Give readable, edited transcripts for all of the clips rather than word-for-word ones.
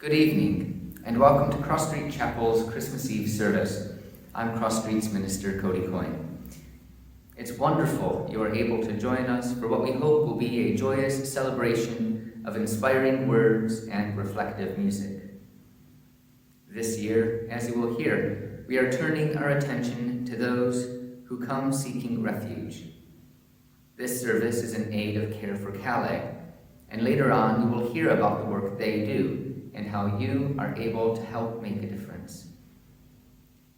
Good evening, and welcome to Cross Street Chapel's Christmas Eve service. I'm Cross Street's Minister Cody Coyne. It's wonderful you are able to join us for what we hope will be a joyous celebration of inspiring words and reflective music. This year, as you will hear, we are turning our attention to those who come seeking refuge. This service is in aid of Care4Calais, and later on you will hear about the work they do and how you are able to help make a difference.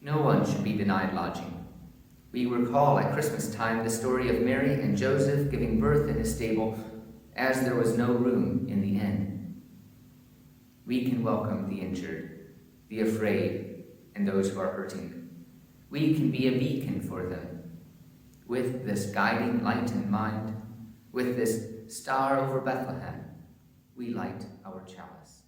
No one should be denied lodging. We recall at Christmas time the story of Mary and Joseph giving birth in a stable as there was no room in the inn. We can welcome the injured, the afraid, and those who are hurting. We can be a beacon for them. With this guiding light in mind, with this star over Bethlehem, we light our chalice.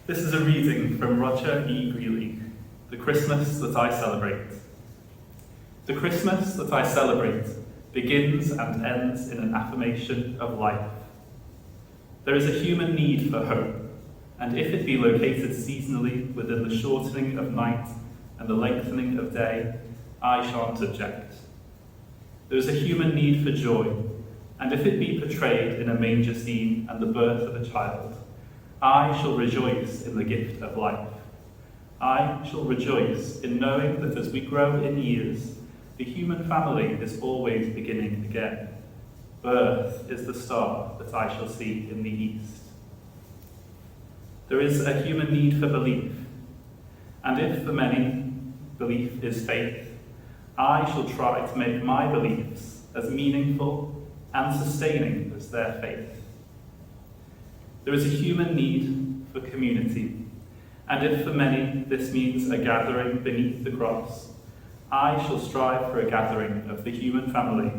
This is a reading from Roger E. Greeley, The Christmas That I Celebrate. The Christmas that I celebrate begins and ends in an affirmation of life. There is a human need for hope, and if it be located seasonally within the shortening of night and the lengthening of day, I shan't object. There is a human need for joy, and if it be portrayed in a manger scene and the birth of a child, I shall rejoice in the gift of life. I shall rejoice in knowing that as we grow in years, the human family is always beginning again. Birth is the star that I shall see in the east. There is a human need for belief, and if for many belief is faith, I shall try to make my beliefs as meaningful and sustaining as their faith. There is a human need for community, and if for many this means a gathering beneath the cross, I shall strive for a gathering of the human family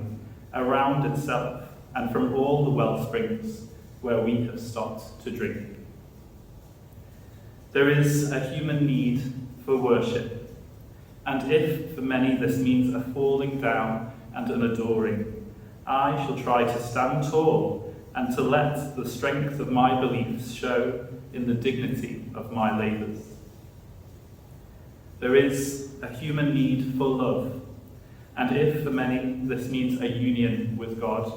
around itself and from all the wellsprings where we have stopped to drink. There is a human need for worship, and if for many this means a falling down and an adoring, I shall try to stand tall and to let the strength of my beliefs show in the dignity of my labours. There is a human need for love, and if for many this means a union with God,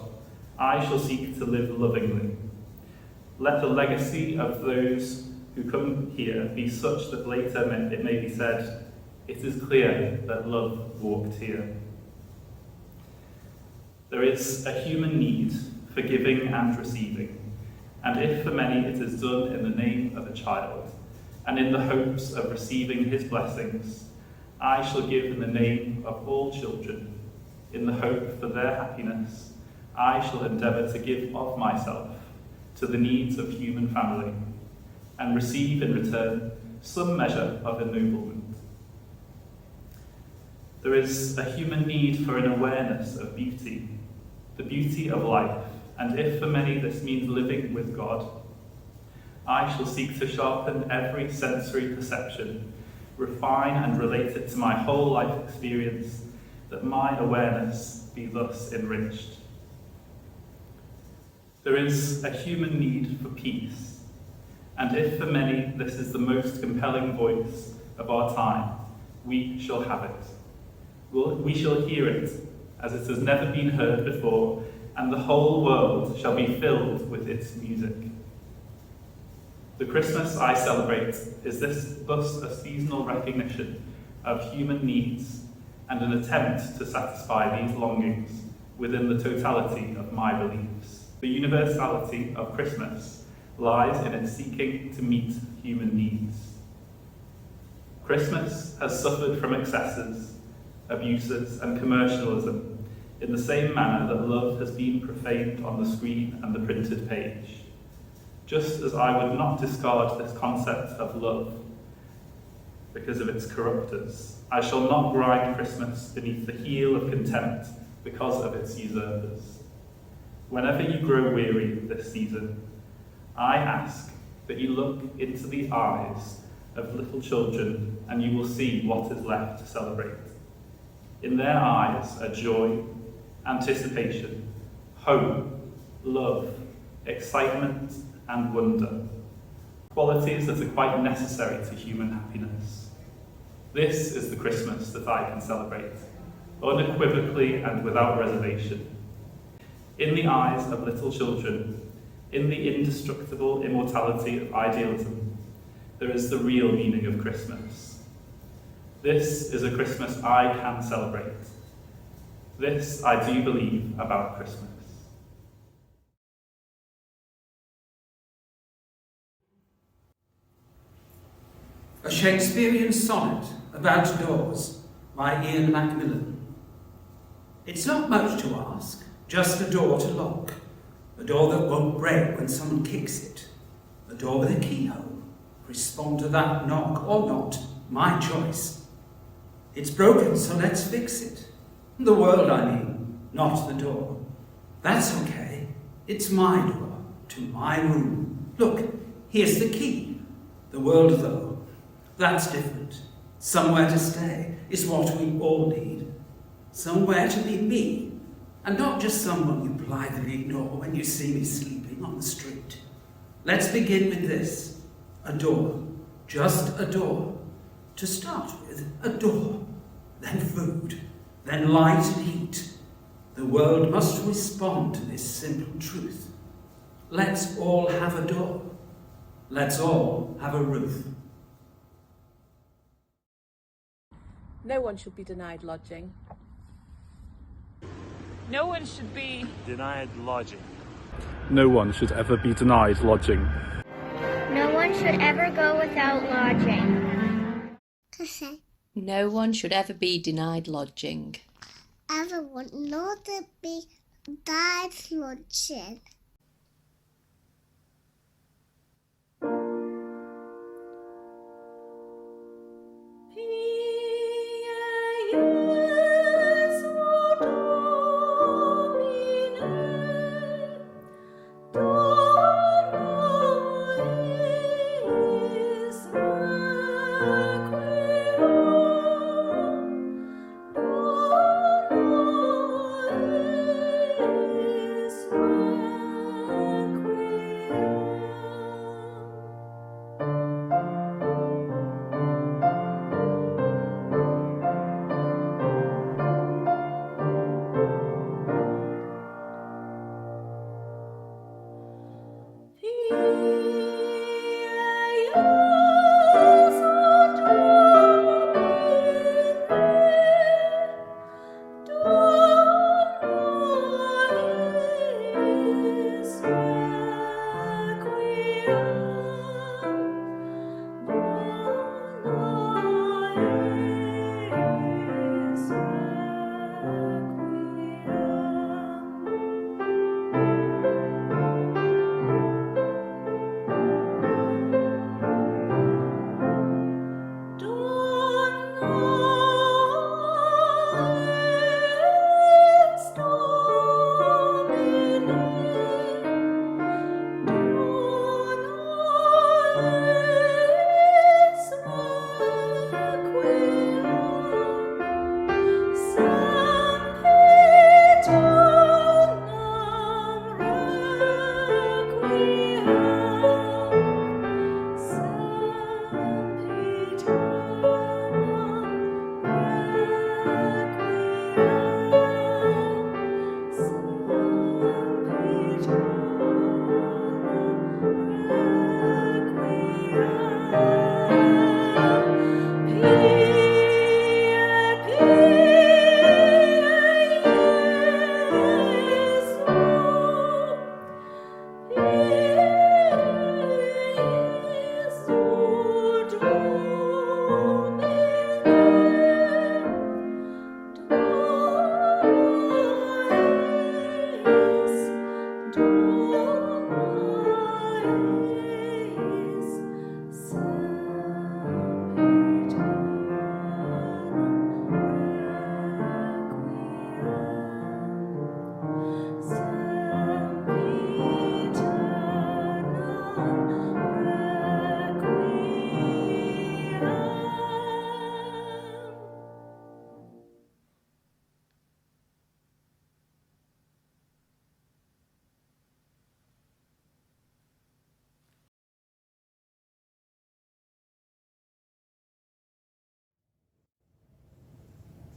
I shall seek to live lovingly. Let the legacy of those who come here be such that later it may be said, "It is clear that love walked here." There is a human need for giving and receiving, and if for many it is done in the name of a child, and in the hopes of receiving his blessings, I shall give in the name of all children. In the hope for their happiness, I shall endeavour to give of myself to the needs of human family, and receive in return some measure of ennoblement. There is a human need for an awareness of beauty, the beauty of life, and if for many this means living with God, I shall seek to sharpen every sensory perception, refine and relate it to my whole life experience, that my awareness be thus enriched. There is a human need for peace, and if for many this is the most compelling voice of our time, we shall have it. We shall hear it as it has never been heard before, and the whole world shall be filled with its music. The Christmas I celebrate is thus a seasonal recognition of human needs and an attempt to satisfy these longings within the totality of my beliefs. The universality of Christmas lies in its seeking to meet human needs. Christmas has suffered from excesses, abuses, and commercialism in the same manner that love has been profaned on the screen and the printed page. Just as I would not discard this concept of love because of its corruptors, I shall not grind Christmas beneath the heel of contempt because of its usurpers. whenever you grow weary this season, I ask that you look into the eyes of little children and you will see what is left to celebrate. In their eyes are joy, anticipation, hope, love, excitement, and wonder, qualities that are quite necessary to human happiness. This is the Christmas that I can celebrate, unequivocally and without reservation. In the eyes of little children, in the indestructible immortality of idealism, there is the real meaning of Christmas. This is a Christmas I can celebrate. This I do believe about Christmas. A Shakespearean sonnet about doors by Ian Macmillan. It's not much to ask, just a door to lock. A door that won't break when someone kicks it. A door with a keyhole. Respond to that knock or not, my choice. It's broken, so let's fix it. The world, I mean, not the door. That's okay. It's my door to my room. Look, here's the key. The world, though, that's different. Somewhere to stay is what we all need. Somewhere to be me, and not just someone you blithely ignore when you see me sleeping on the street. Let's begin with this. A door. Just a door. To start with, a door. Then food. Then light and heat. The world must respond to this simple truth. Let's all have a door. Let's all have a roof. No one should be denied lodging. No one should be denied lodging. No one should ever be denied lodging. No one should ever go without lodging. No one should ever be denied lodging. Everyone not to be denied lodging.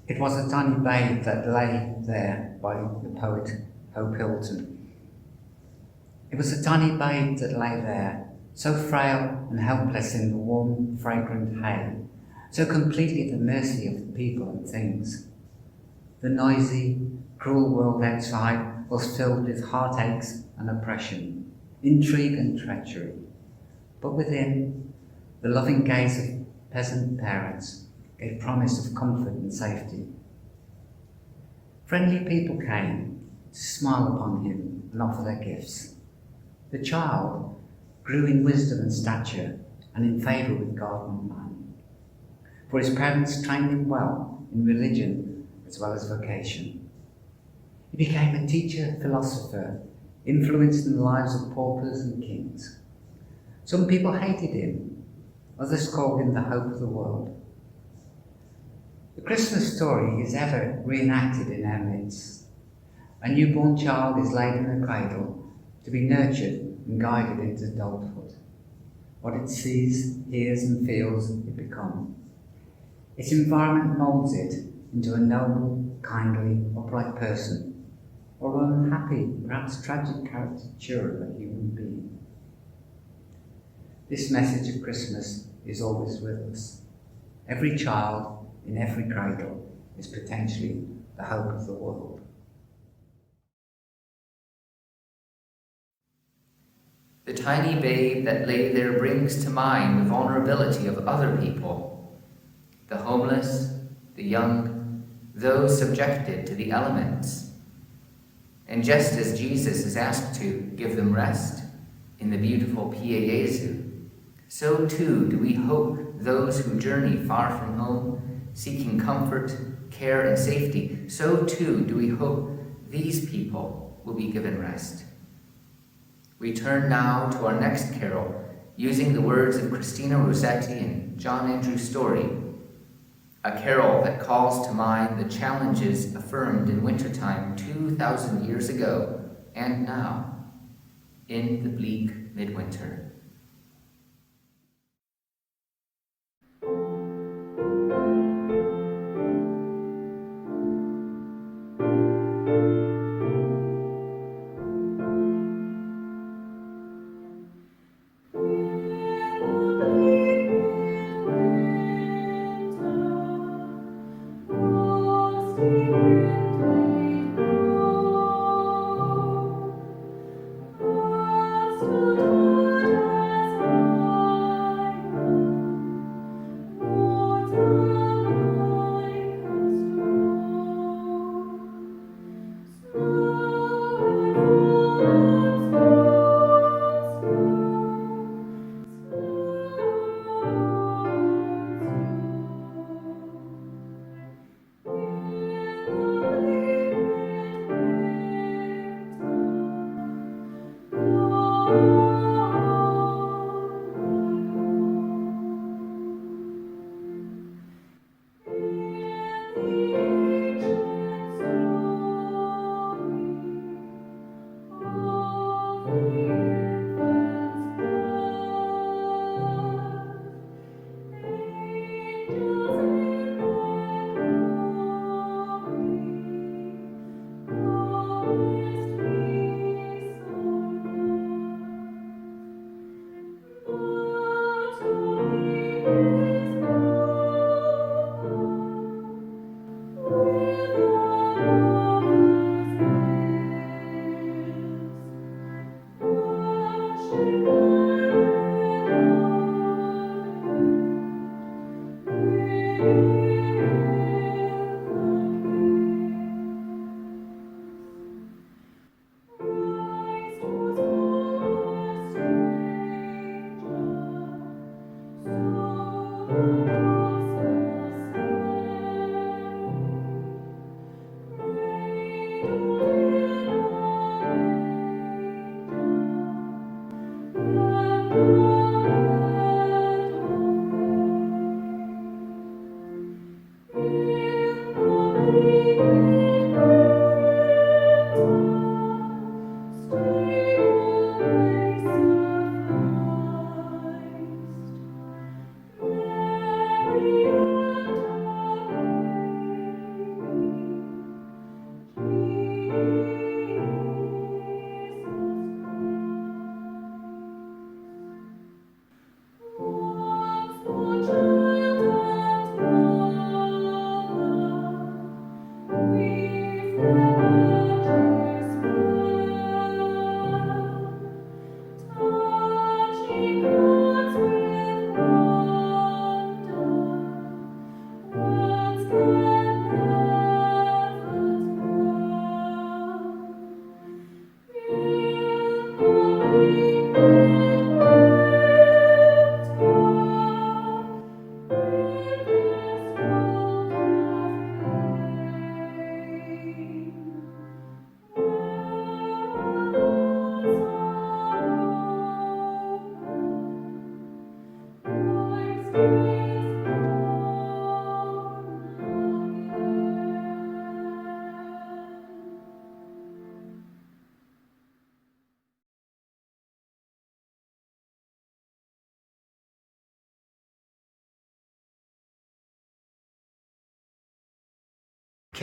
It was a tiny babe that lay there by the poet Hope Hilton. It was a tiny babe that lay there, so frail and helpless in the warm, fragrant hay, so completely at the mercy of the people and things. The noisy, cruel world outside was filled with heartaches and oppression, intrigue and treachery. But within, the loving gaze of peasant parents gave promise of comfort and safety. Friendly people came to smile upon him and offer their gifts. The child grew in wisdom and stature and in favour with God and man, for his parents trained him well in religion as well as vocation. He became a teacher, philosopher, influenced in the lives of paupers and kings. Some people hated him, others called him the hope of the world. The Christmas story is ever reenacted in our midst. A newborn child is laid in a cradle to be nurtured and guided into adulthood. What it sees, hears and feels, it becomes. Its environment moulds it into a noble, kindly, upright person, or an unhappy, perhaps tragic caricature of a human being. This message of Christmas is always with us. Every child in every cradle is potentially the hope of the world. The tiny babe that lay there brings to mind the vulnerability of other people, the homeless, the young, those subjected to the elements. And just as Jesus is asked to give them rest in the beautiful Pie Jesu, so too do we hope those who journey far from home, seeking comfort, care, and safety, so too do we hope these people will be given rest. We turn now to our next carol, using the words of Christina Rossetti and John Andrew Story, a carol that calls to mind the challenges affirmed in wintertime 2,000 years ago and now, in the bleak midwinter. Thank you.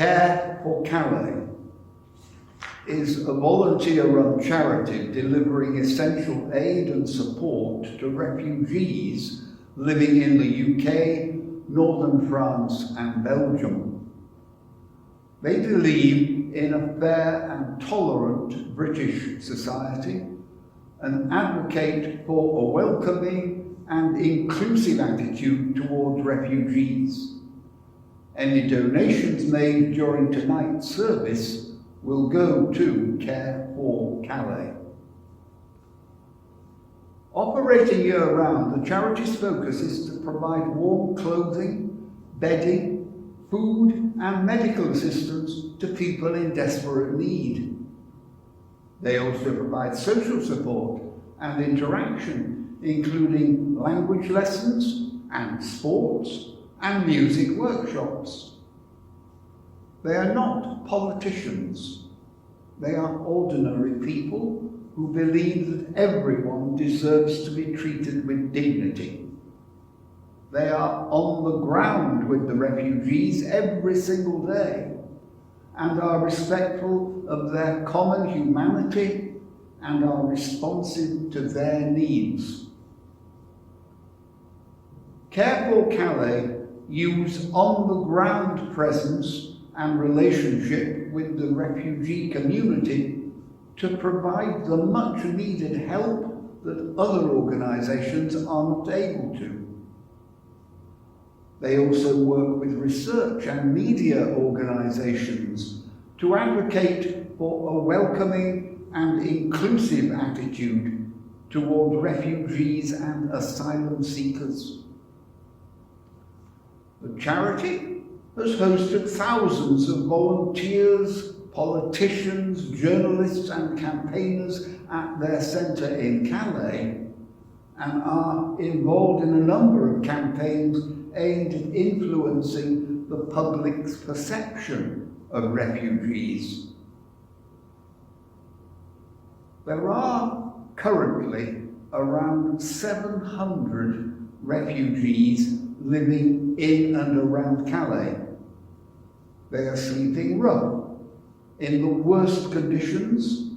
Care4Calais is a volunteer-run charity delivering essential aid and support to refugees living in the UK, northern France and Belgium. They believe in a fair and tolerant British society and advocate for a welcoming and inclusive attitude towards refugees. Any donations made during tonight's service will go to Care4Calais. Operating year-round, the charity's focus is to provide warm clothing, bedding, food and medical assistance to people in desperate need. They also provide social support and interaction, including language lessons and sports and music workshops. They are not politicians. They are ordinary people who believe that everyone deserves to be treated with dignity. They are on the ground with the refugees every single day and are respectful of their common humanity and are responsive to their needs. Care4Calais use on-the-ground presence and relationship with the refugee community to provide the much-needed help that other organisations are not able to. They also work with research and media organisations to advocate for a welcoming and inclusive attitude toward refugees and asylum seekers. The charity has hosted thousands of volunteers, politicians, journalists and campaigners at their centre in Calais and are involved in a number of campaigns aimed at influencing the public's perception of refugees. There are currently around 700 refugees living in and around Calais. They are sleeping rough, in the worst conditions,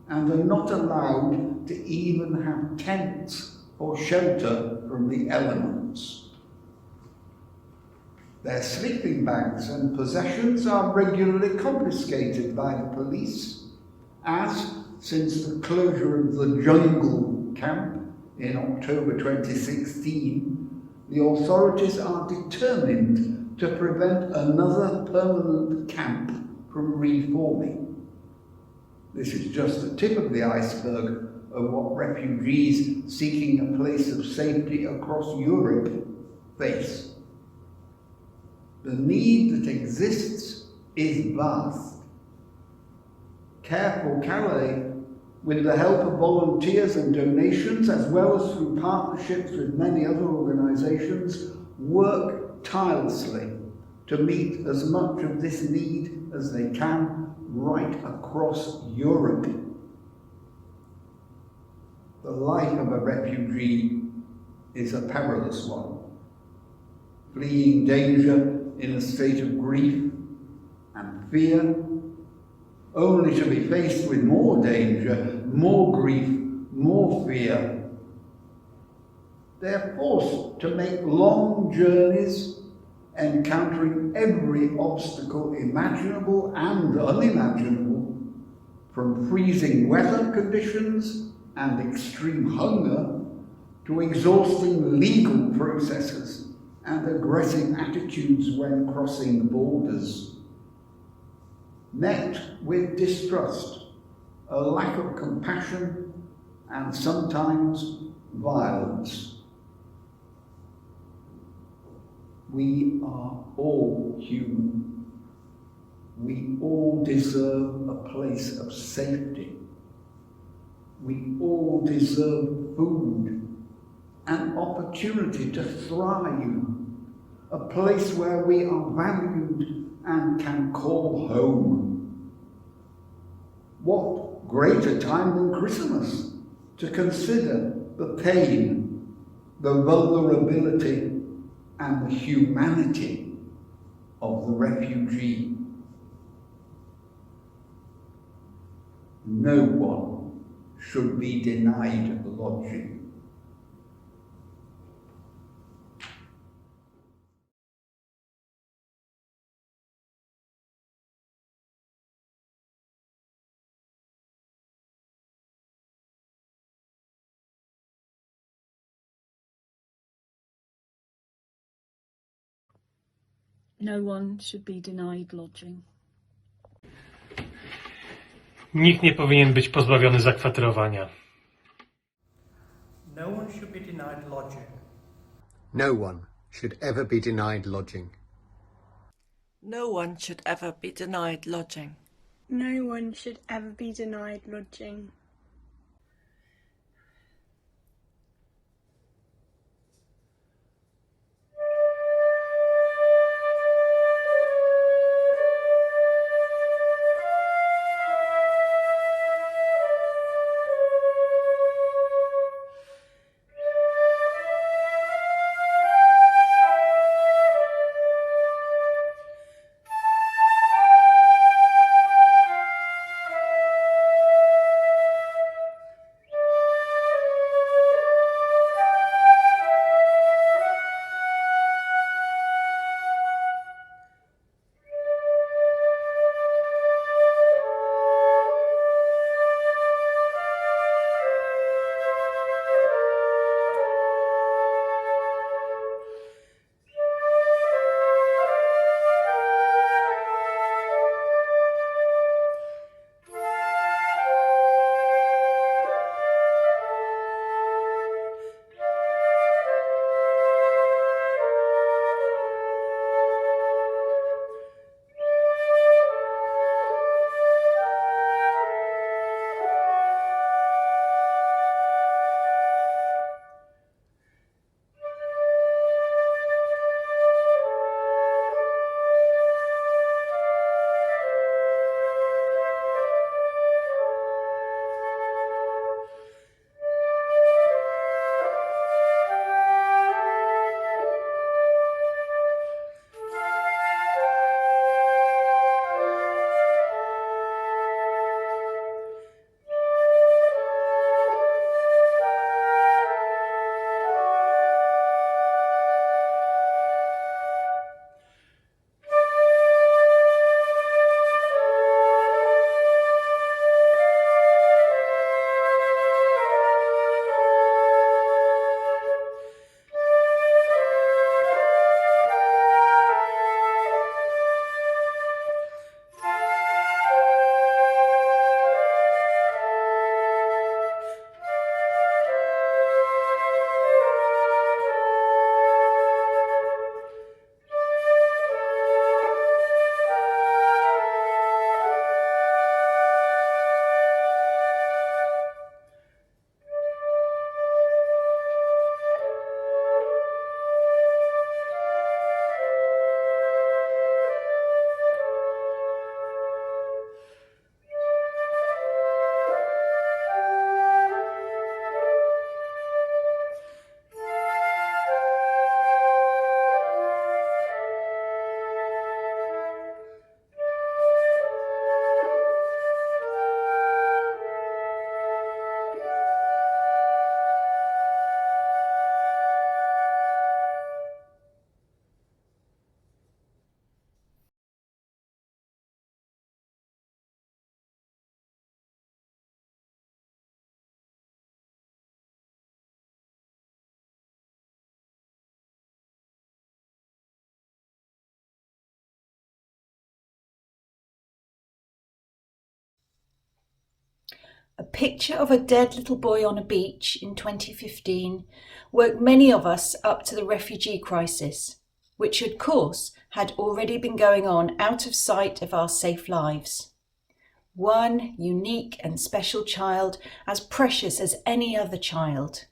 and are not allowed to even have tents or shelter from the elements. Their sleeping bags and possessions are regularly confiscated by the police, as, since the closure of the jungle camp in October 2016, the authorities are determined to prevent another permanent camp from reforming. This is just the tip of the iceberg of what refugees seeking a place of safety across Europe face. The need that exists is vast. Care4Calais, with the help of volunteers and donations, as well as through partnerships with many other organisations, work tirelessly to meet as much of this need as they can right across Europe. The life of a refugee is a perilous one, fleeing danger in a state of grief and fear, only to be faced with more danger, more grief, more fear. They are forced to make long journeys, encountering every obstacle imaginable and unimaginable, from freezing weather conditions and extreme hunger to exhausting legal processes and aggressive attitudes when crossing borders. Met with distrust, a lack of compassion, and sometimes violence. We are all human. We all deserve a place of safety. We all deserve food, an opportunity to thrive, a place where we are valued and can call home. What greater time than Christmas to consider the pain, the vulnerability, and the humanity of the refugee. no one should be denied lodging. No one should be denied lodging. Nikt nie powinien być pozbawiony zakwaterowania. No one should be denied lodging. No one should ever be denied lodging. No one should ever be denied lodging. No one should ever be denied lodging. A picture of a dead little boy on a beach in 2015 woke many of us up to the refugee crisis, which of course had already been going on out of sight of our safe lives. One unique and special child, as precious as any other child.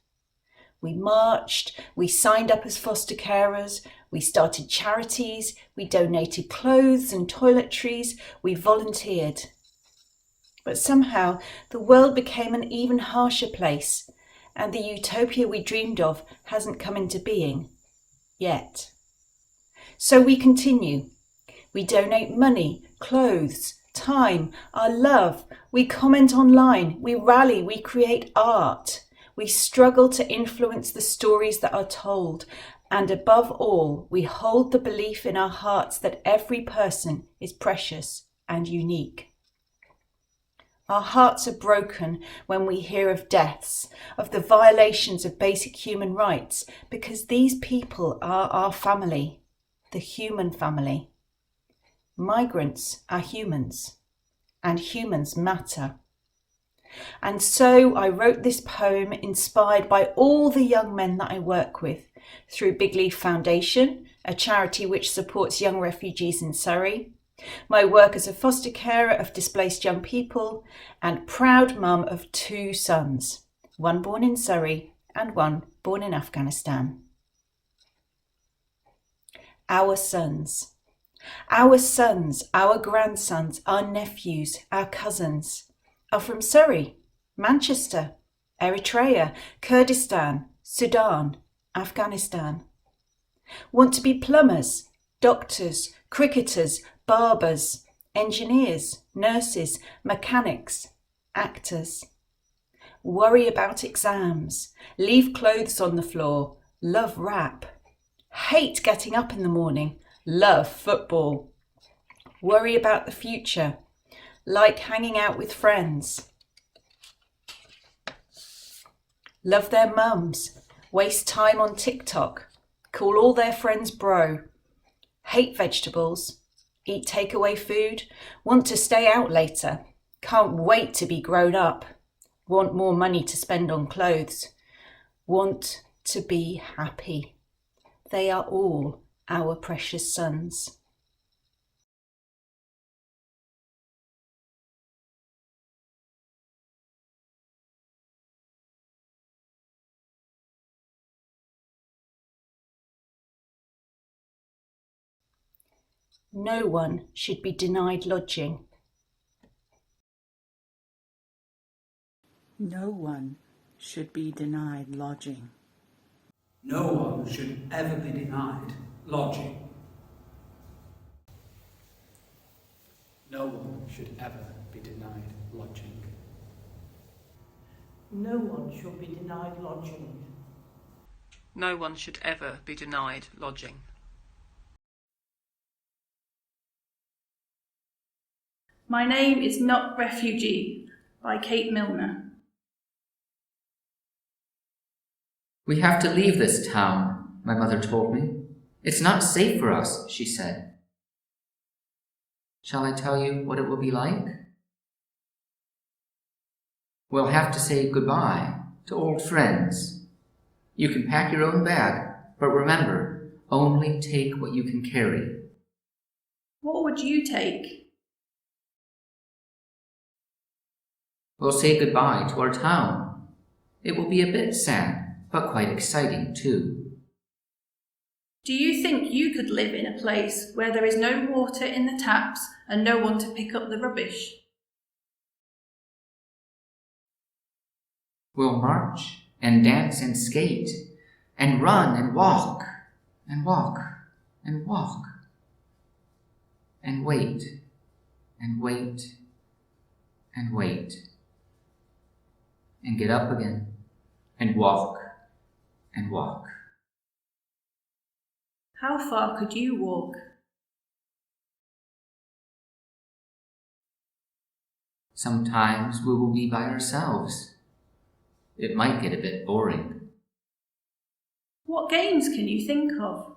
We marched, we signed up as foster carers, we started charities, we donated clothes and toiletries, we volunteered. But somehow the world became an even harsher place, and the utopia we dreamed of hasn't come into being yet. So we continue. We donate money, clothes, time, our love. We comment online, we rally, we create art. We struggle to influence the stories that are told. And above all, we hold the belief in our hearts that every person is precious and unique. Our hearts are broken when we hear of deaths, of the violations of basic human rights, because these people are our family, the human family. Migrants are humans, and humans matter. And so I wrote this poem inspired by all the young men that I work with through Big Leaf Foundation, a charity which supports young refugees in Surrey, my work as a foster carer of displaced young people, and proud mum of 2 sons, one born in Surrey and one born in Afghanistan. Our sons, our grandsons, our nephews, our cousins are from Surrey, Manchester, Eritrea, Kurdistan, Sudan, Afghanistan. Want to be plumbers, doctors, cricketers, barbers, engineers, nurses, mechanics, actors. Worry about exams, leave clothes on the floor, love rap. Hate getting up in the morning, love football. Worry about the future, like hanging out with friends. Love their mums, waste time on TikTok, call all their friends bro. Hate vegetables, eat takeaway food, want to stay out later, can't wait to be grown up, want more money to spend on clothes, want to be happy. They are all our precious sons. No one should be denied lodging. No one should be denied lodging. No one should ever be denied lodging. No one should ever be denied lodging. No one should be denied lodging. No one should ever be denied lodging. My name is Not Refugee by Kate Milner. We have to leave this town, my mother told me. It's not safe for us, she said. Shall I tell you what it will be like? We'll have to say goodbye to old friends. You can pack your own bag, but remember, only take what you can carry. What would you take? We'll say goodbye to our town. It will be a bit sad, but quite exciting too. Do you think you could live in a place where there is no water in the taps and no one to pick up the rubbish? We'll march and dance and skate and run and walk and walk and walk and wait and wait and wait and get up again and walk and walk. How far could you walk? Sometimes we will be by ourselves. It might get a bit boring. What games can you think of?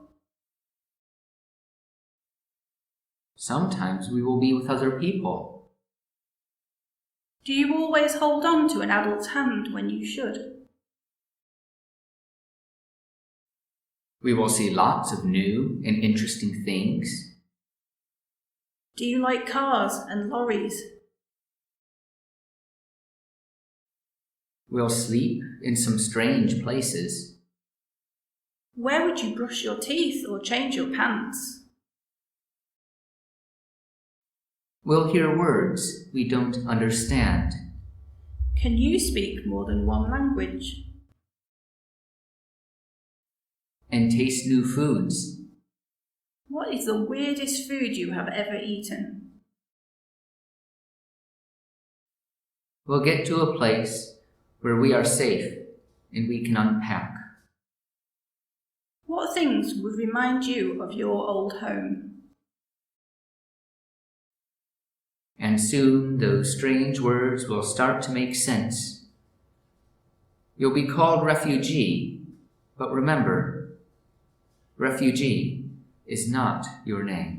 Sometimes we will be with other people. Do you always hold on to an adult's hand when you should? We will see lots of new and interesting things. Do you like cars and lorries? We'll sleep in some strange places. Where would you brush your teeth or change your pants? We'll hear words we don't understand. Can you speak more than one language? And taste new foods. What is the weirdest food you have ever eaten? we'll get to a place where we are safe and we can unpack. What things would remind you of your old home? And soon those strange words will start to make sense. You'll be called refugee, but remember, refugee is not your name.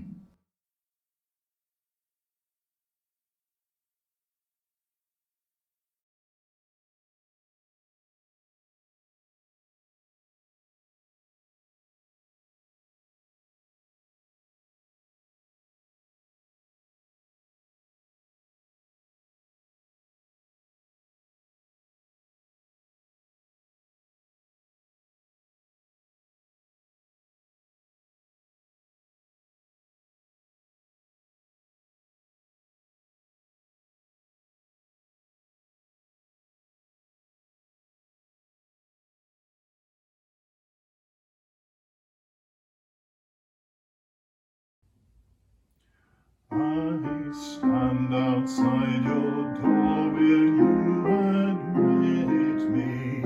I stand outside your door where you admit me.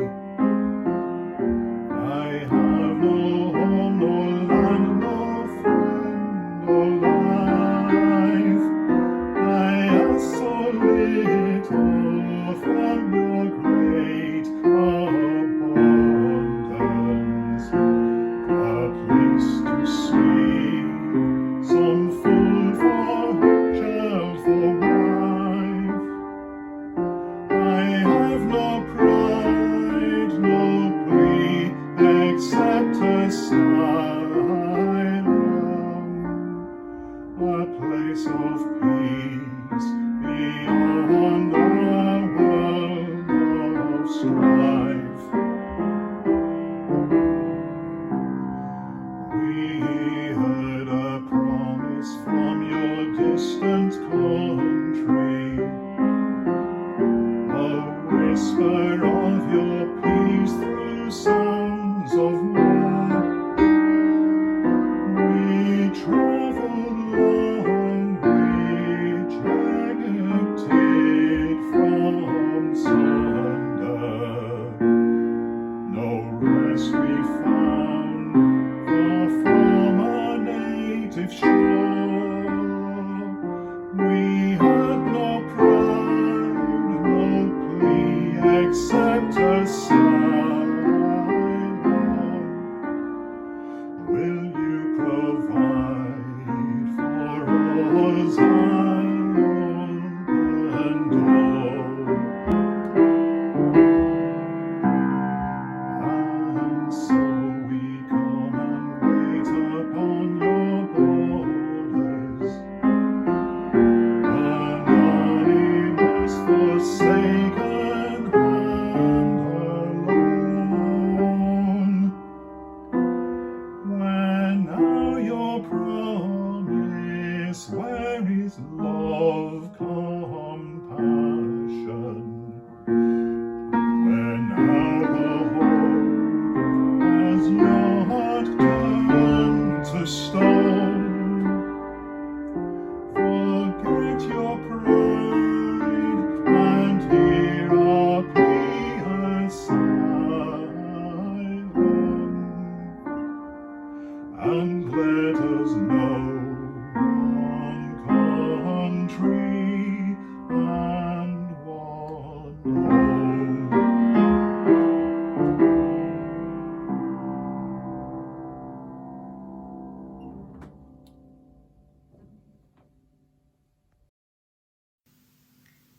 I have no home, no land, no friend, no life. I ask so little from your great abundance. A place to sleep, some food for child, for wife. I have no pride, no plea, except asylum, a place of peace beyond a world of strife. We heard a promise from your distant country, a whisper of your peace through sounds of war. We traveled long, rejected from sunder. No rest we found, far from our native shore. We had no pride, no plea, except asylum. Will you provide for us an open door? And so we come and wait upon your borders, anonymous, forsaken, and alone. When now your promise, where is love, compassion? When now the hope has your heart turned to stone, forget your pride and hear our plea, asylum, and let us know one country and one home.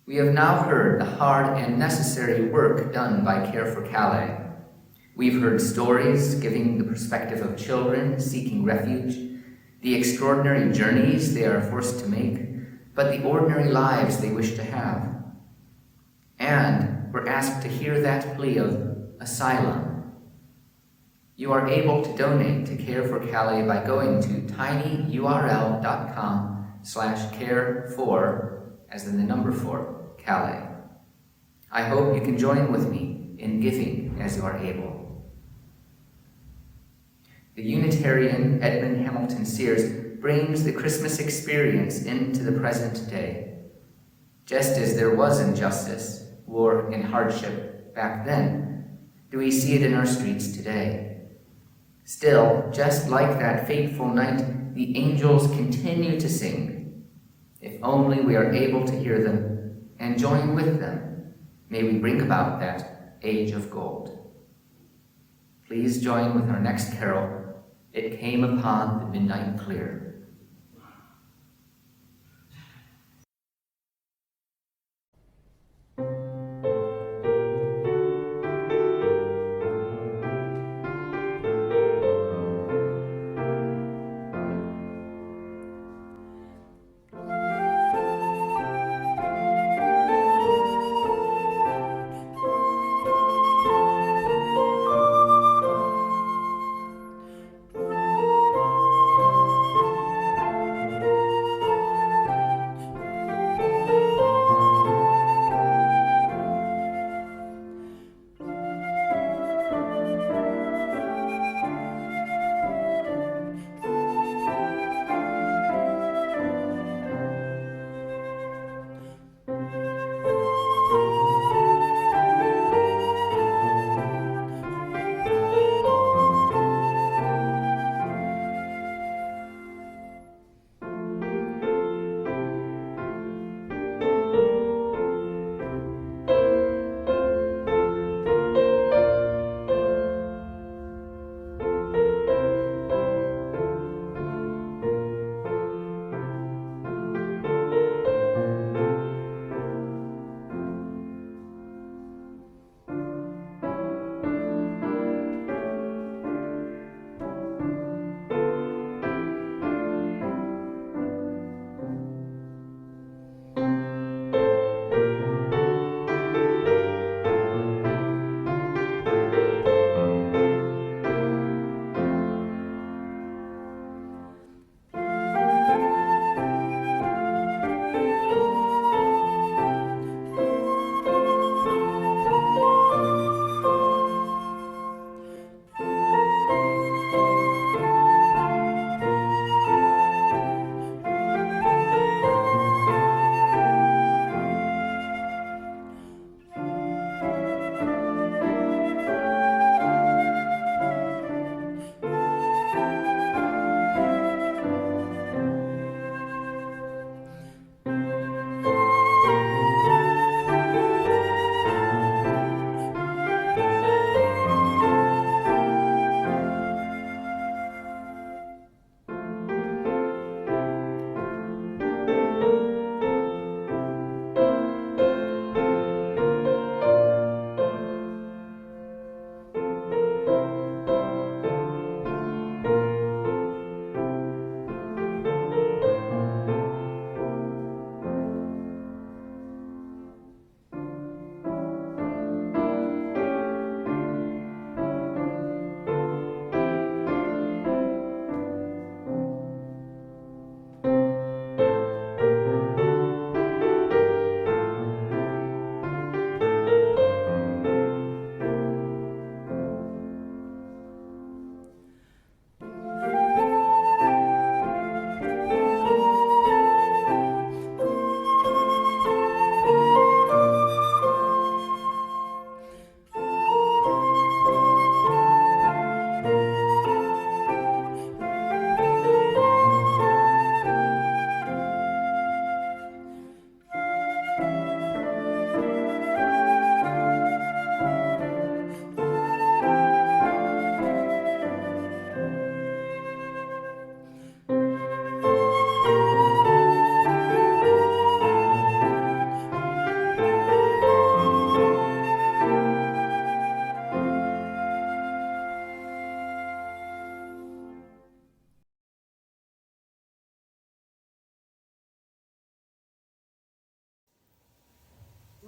We have now heard the hard and necessary work done by Care4Calais. We've heard stories giving the perspective of children seeking refuge, the extraordinary journeys they are forced to make, but the ordinary lives they wish to have. And we're asked to hear that plea of asylum. You are able to donate to Care4Calais by going to tinyurl.com/care4, as in the number 4, Calais. I hope you can join with me in giving as you are able. The Unitarian Edmund Hamilton Sears brings the Christmas experience into the present day. Just as there was injustice, war, and hardship back then, do we see it in our streets today. Still, just like that fateful night, the angels continue to sing. If only we are able to hear them and join with them, may we bring about that age of gold. Please join with our next carol, It Came Upon the Midnight Clear.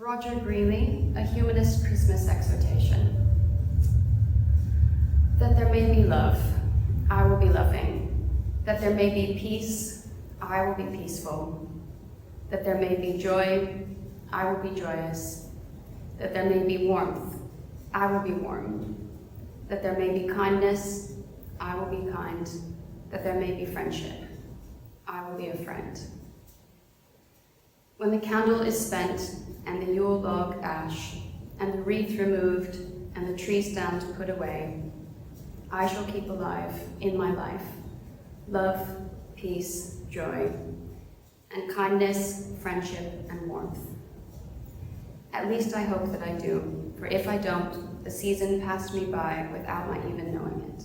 Roger Greeley, A Humanist Christmas Exhortation. That there may be love, I will be loving. That there may be peace, I will be peaceful. That there may be joy, I will be joyous. That there may be warmth, I will be warm. That there may be kindness, I will be kind. That there may be friendship, I will be a friend. When the candle is spent and the Yule log ash, and the wreath removed and the tree stand put away, I shall keep alive in my life love, peace, joy, and kindness, friendship, and warmth. At least I hope that I do, for if I don't, the season passed me by without my even knowing it.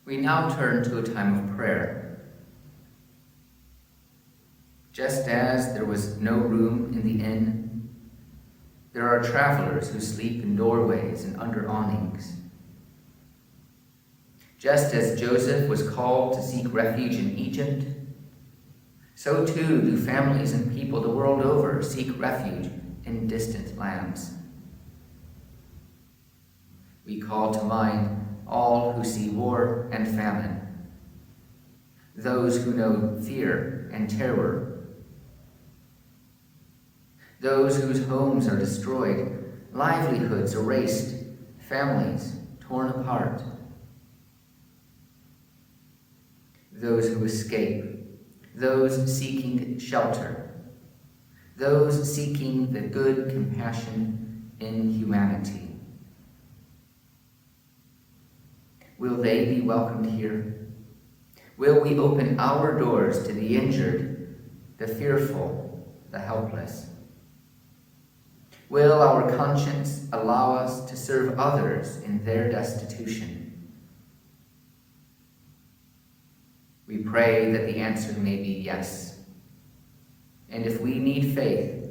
We now turn to a time of prayer. Just as there was no room in the inn, there are travelers who sleep in doorways and under awnings. Just as Joseph was called to seek refuge in Egypt, so too do families and people the world over seek refuge in distant lands. We call to mind all who see war and famine, those who know fear and terror, those whose homes are destroyed, livelihoods erased, families torn apart, those who escape, those seeking shelter, those seeking the good compassion in humanity. Will they be welcomed here? Will we open our doors to the injured, the fearful, the helpless? Will our conscience allow us to serve others in their destitution? We pray that the answer may be yes. And if we need faith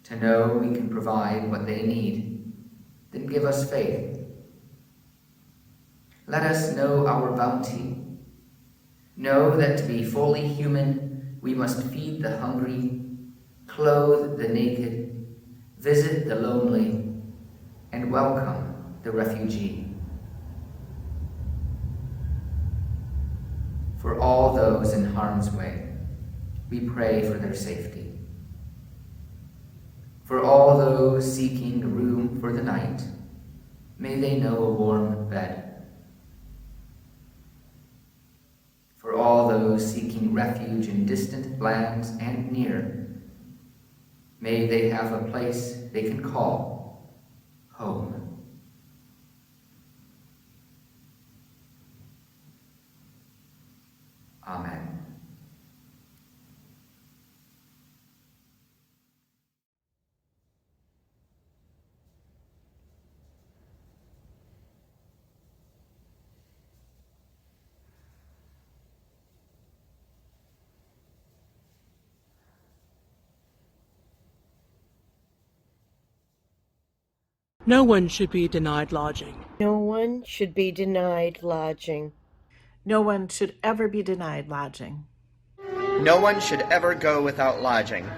to know we can provide what they need, then give us faith. Let us know our bounty. Know that to be fully human, we must feed the hungry, clothe the naked, visit the lonely, and welcome the refugee. For all those in harm's way, we pray for their safety. For all those seeking a room for the night, may they know a warm bed. For all those seeking refuge in distant lands and near, may they have a place they can call home. Amen. No one should be denied lodging. No one should be denied lodging. No one should ever be denied lodging. No one should ever go without lodging.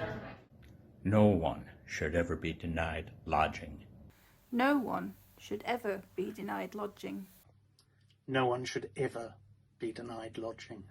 No one should ever be denied lodging. No one should ever be denied lodging. No one should ever be denied lodging.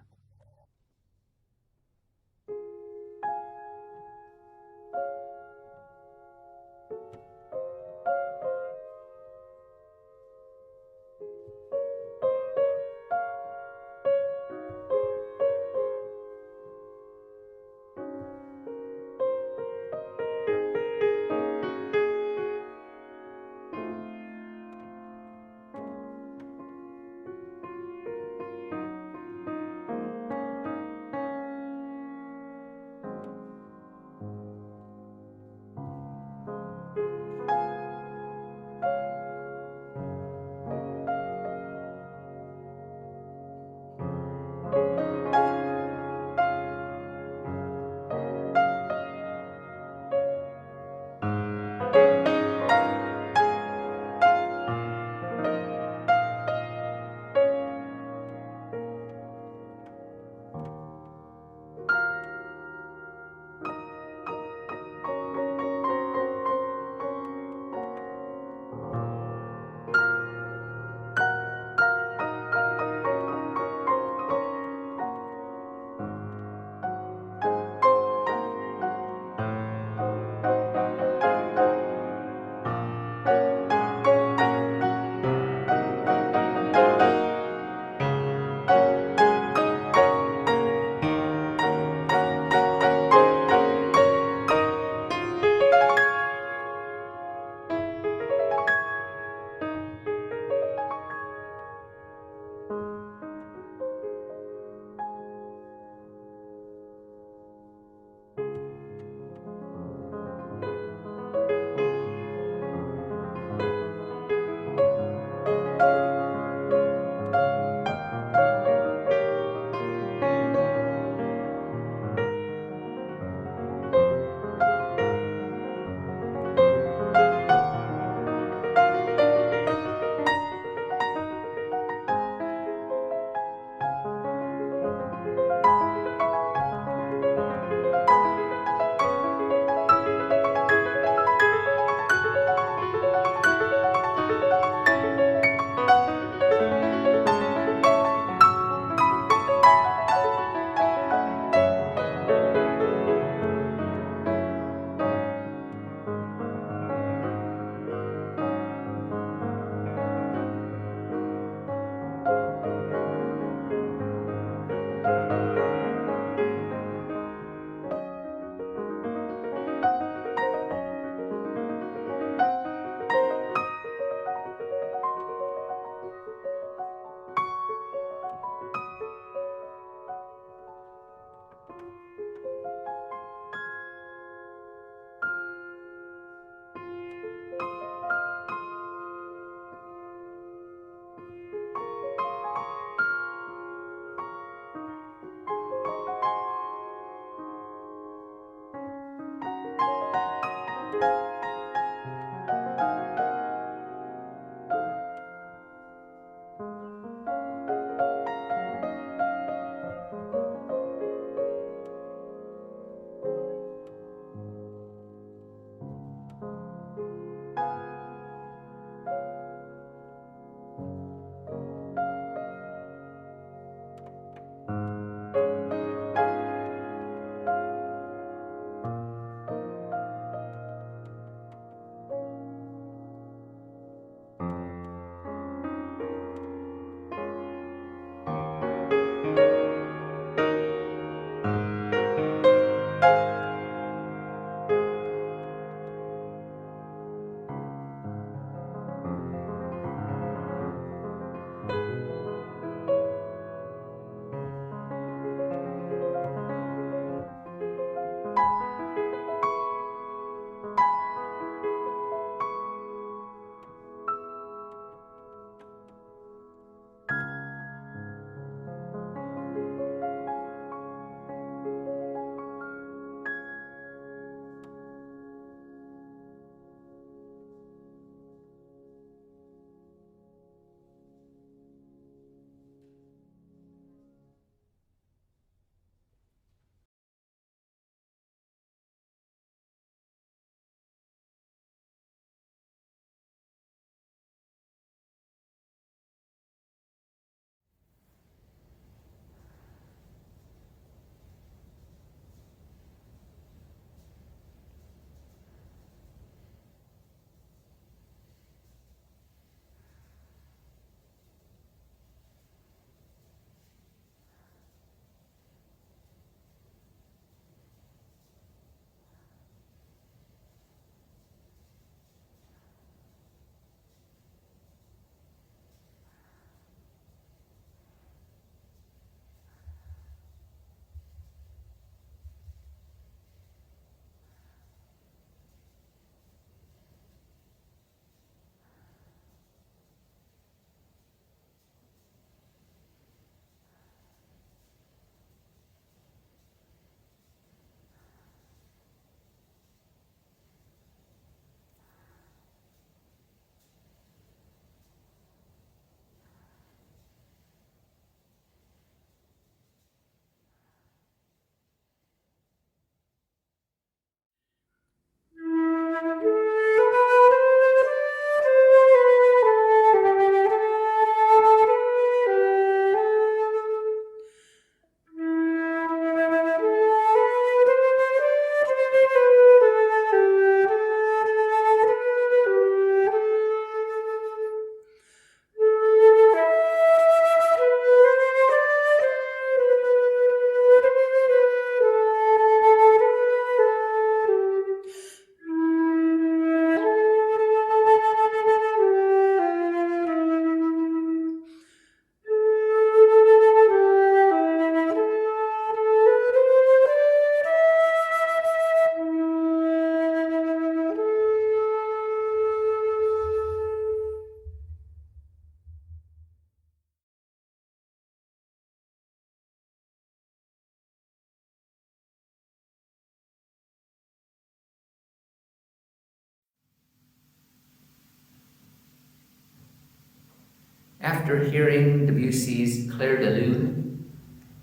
After hearing Debussy's Clair de Lune,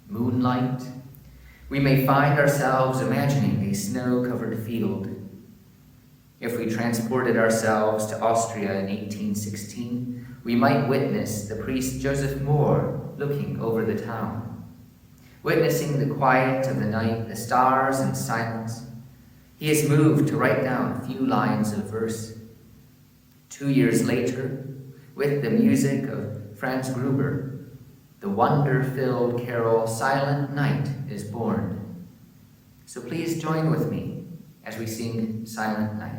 Moonlight, we may find ourselves imagining a snow-covered field. If we transported ourselves to Austria in 1816, we might witness the priest Joseph Moore looking over the town. Witnessing the quiet of the night, the stars and silence, he is moved to write down a few lines of verse. 2 years later, with the music of Franz Gruber, the wonder-filled carol Silent Night is born. So please join with me as we sing Silent Night.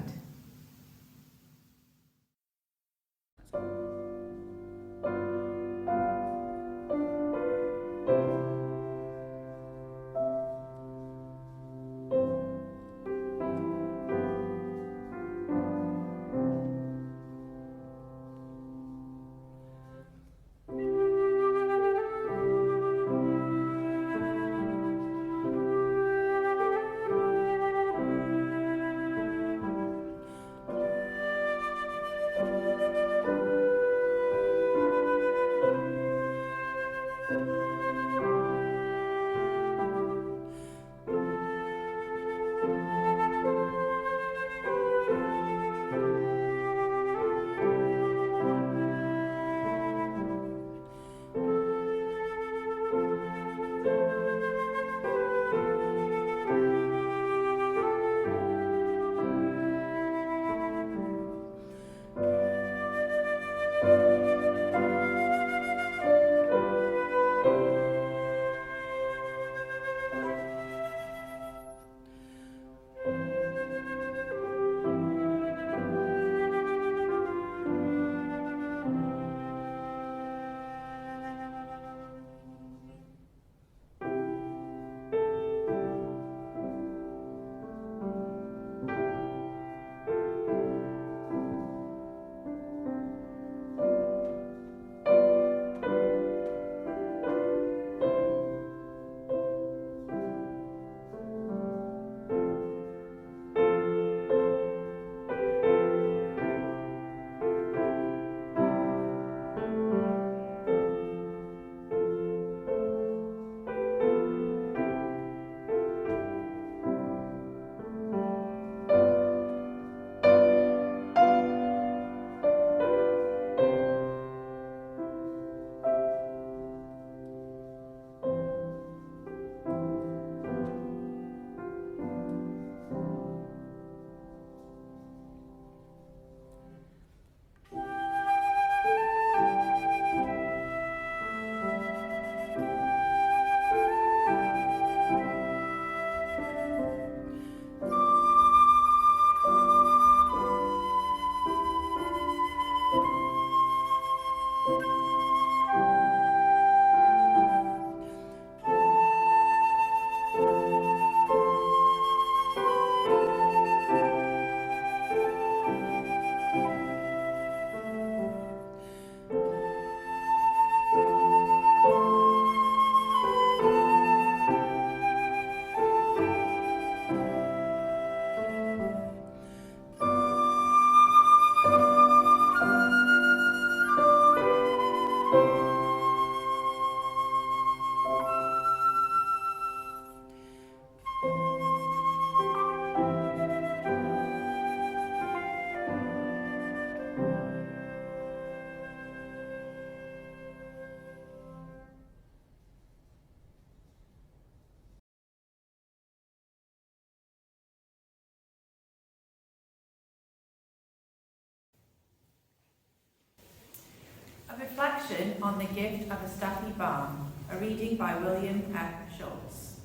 Reflection on the Gift of a Stuffy Barn, a reading by William F. Schultz.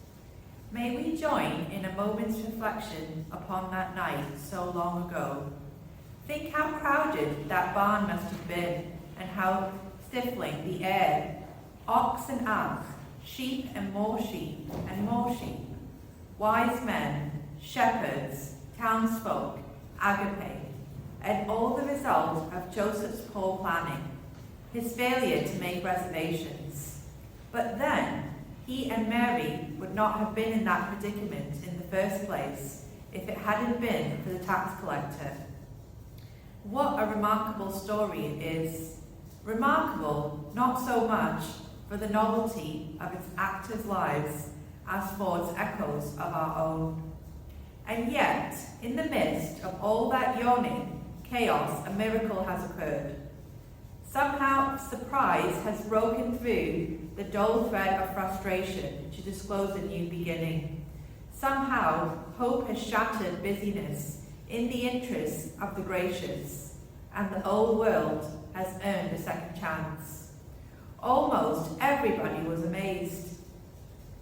May we join in a moment's reflection upon that night so long ago. Think how crowded that barn must have been, and how stifling the air. Ox and ass, sheep and more sheep, and more sheep. Wise men, shepherds, townsfolk, agape, and all the result of Joseph's poor planning. His failure to make reservations. But then, he and Mary would not have been in that predicament in the first place if it hadn't been for the tax collector. What a remarkable story it is. Remarkable, not so much for the novelty of its actors' lives as for its echoes of our own. And yet, in the midst of all that yawning chaos, a miracle has occurred. Somehow, surprise has broken through the dull thread of frustration to disclose a new beginning. Somehow, hope has shattered busyness in the interests of the gracious, and the old world has earned a second chance. Almost everybody was amazed.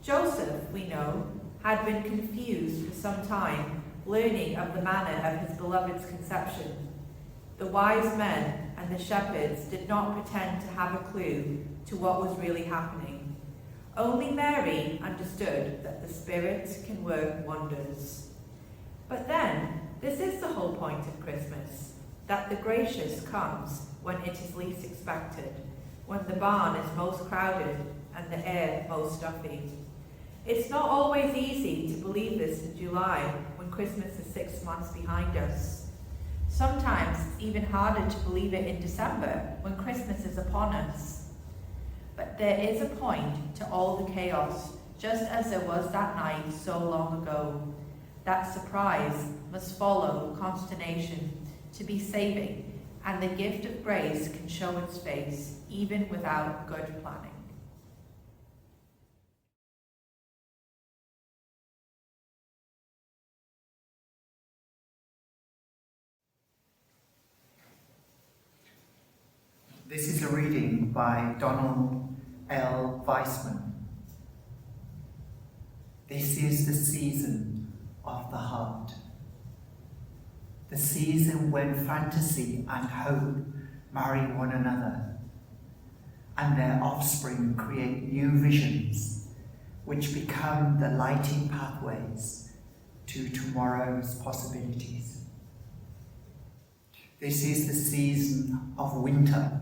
Joseph, we know, had been confused for some time, learning of the manner of his beloved's conception. The wise men and the shepherds did not pretend to have a clue to what was really happening. Only Mary understood that the Spirit can work wonders. But then, this is the whole point of Christmas, that the gracious comes when it is least expected, when the barn is most crowded and the air most stuffy. It's not always easy to believe this in July, when Christmas is 6 months behind us. Sometimes it's even harder to believe it in December, when Christmas is upon us. But there is a point to all the chaos, just as there was that night so long ago. That surprise must follow consternation to be saving, and the gift of grace can show its face even without good planning. This is a reading by Donald L. Weissman. This is the season of the heart. The season when fantasy and hope marry one another, and their offspring create new visions, which become the lighting pathways to tomorrow's possibilities. This is the season of winter,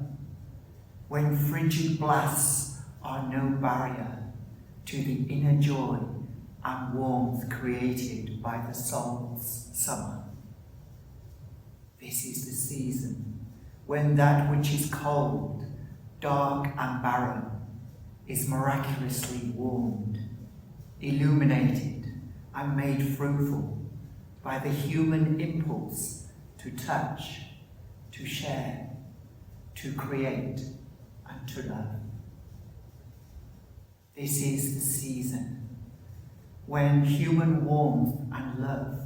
when frigid blasts are no barrier to the inner joy and warmth created by the soul's summer. This is the season when that which is cold, dark and barren is miraculously warmed, illuminated and made fruitful by the human impulse to touch, to share, to create and to love. This is the season when human warmth and love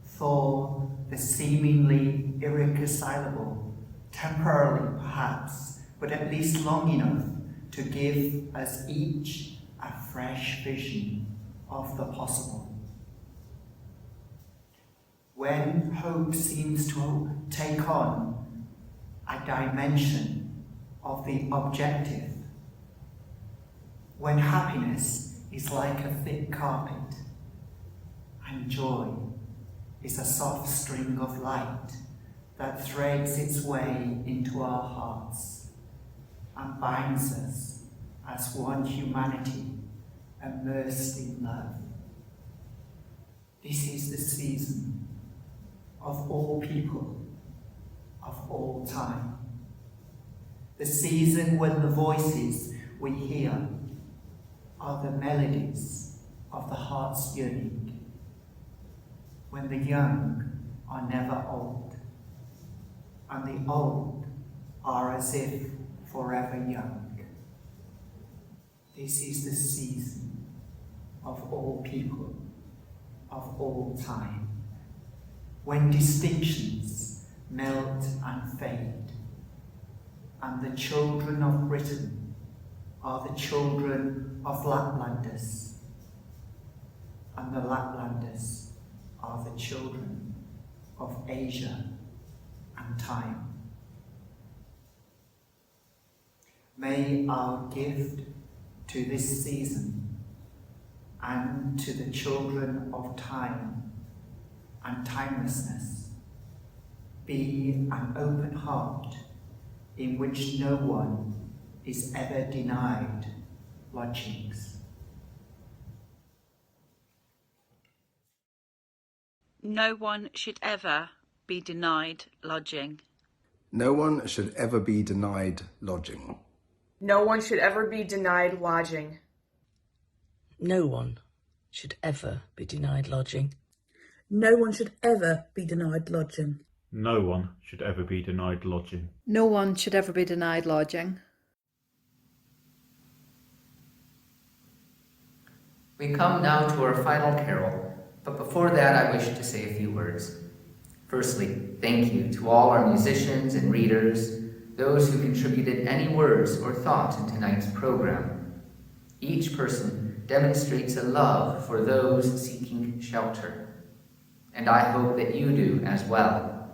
thaw the seemingly irreconcilable, temporarily perhaps, but at least long enough to give us each a fresh vision of the possible. When hope seems to take on a dimension of the objective, when happiness is like a thick carpet and joy is a soft string of light that threads its way into our hearts and binds us as one humanity immersed in love. This is the season of all people, of all time. The season when the voices we hear are the melodies of the heart's yearning, when the young are never old, and the old are as if forever young. This is the season of all people, of all time, when distinctions melt and fade, and the children of Britain are the children of Laplanders, and the Laplanders are the children of Asia and time. May our gift to this season and to the children of time and timelessness be an open heart in which no one is ever denied lodgings. No one should ever be denied lodging. No one should ever be denied lodging. No one should ever be denied lodging. No one should ever be denied lodging. No one should ever be denied lodging. No one should ever be denied lodging. No one should ever be denied lodging. We come now to our final carol, but before that I wish to say a few words. Firstly, thank you to all our musicians and readers, those who contributed any words or thought in tonight's program. Each person demonstrates a love for those seeking shelter, and I hope that you do as well.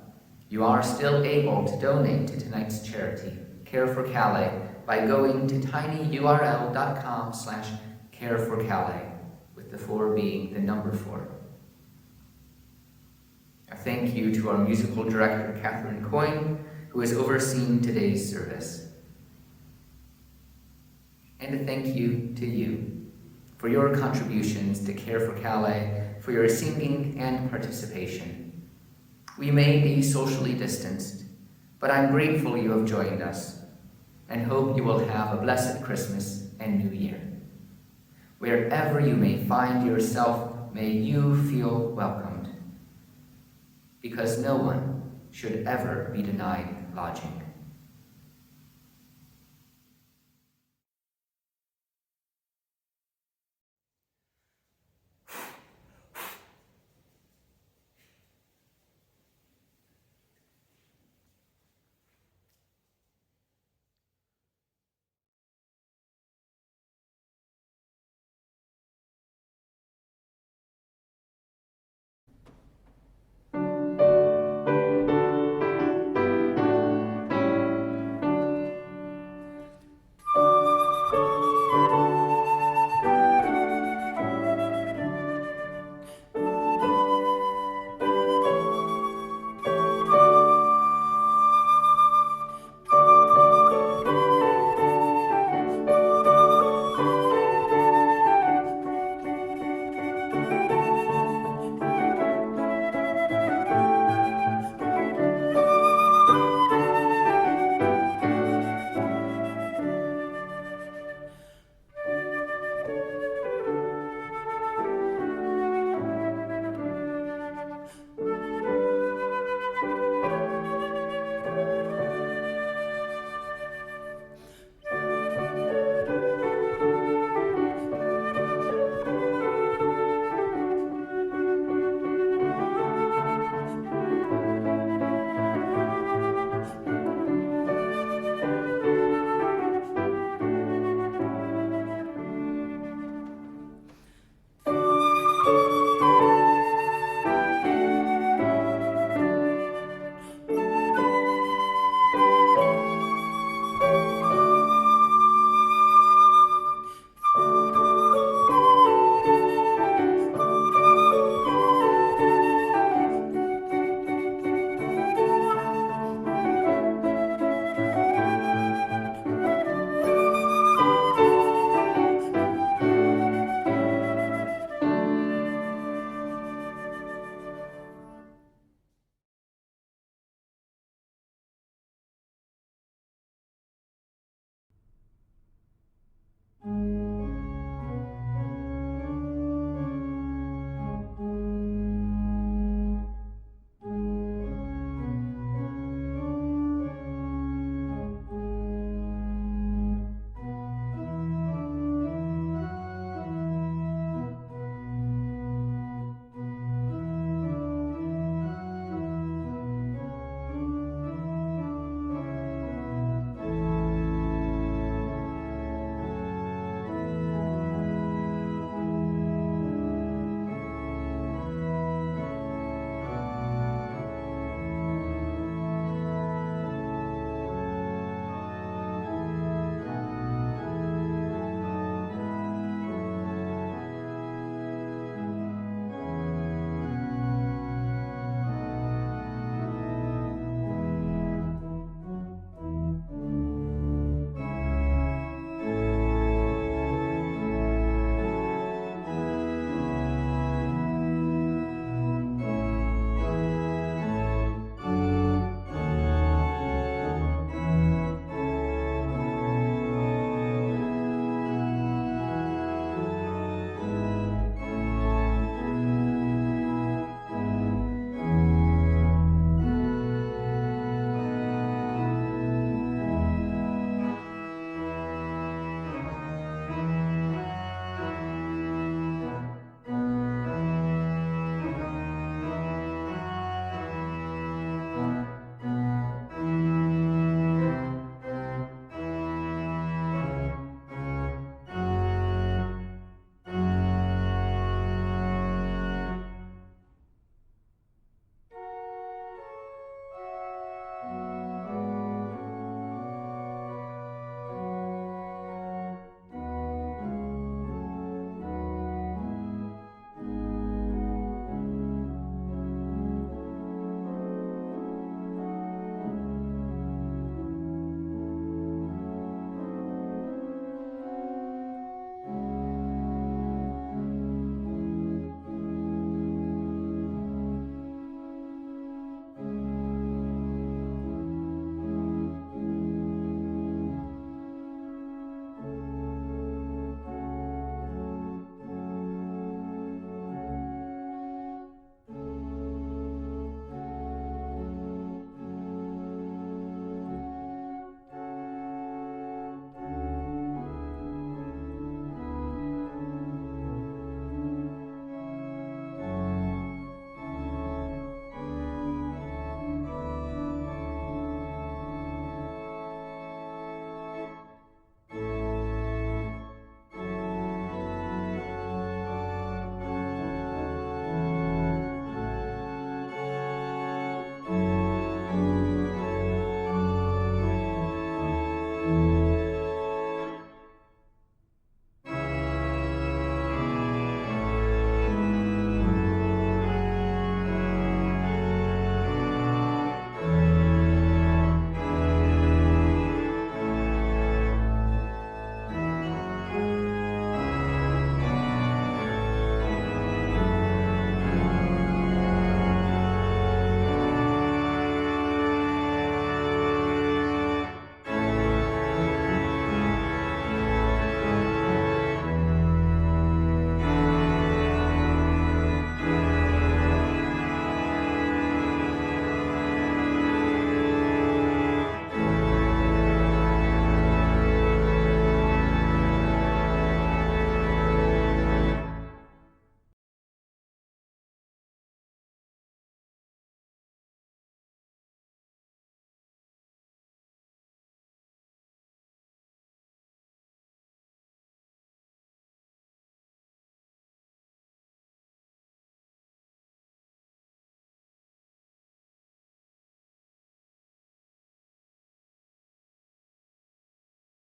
You are still able to donate to tonight's charity, Care4Calais, by going to tinyurl.com/Care4Calais, with the 4 being the number 4. A thank you to our musical director, Catherine Coyne, who has overseen today's service. And a thank you to you for your contributions to Care4Calais, for your singing and participation. We may be socially distanced, but I'm grateful you have joined us and hope you will have a blessed Christmas and New Year. Wherever you may find yourself, may you feel welcomed, because no one should ever be denied lodging.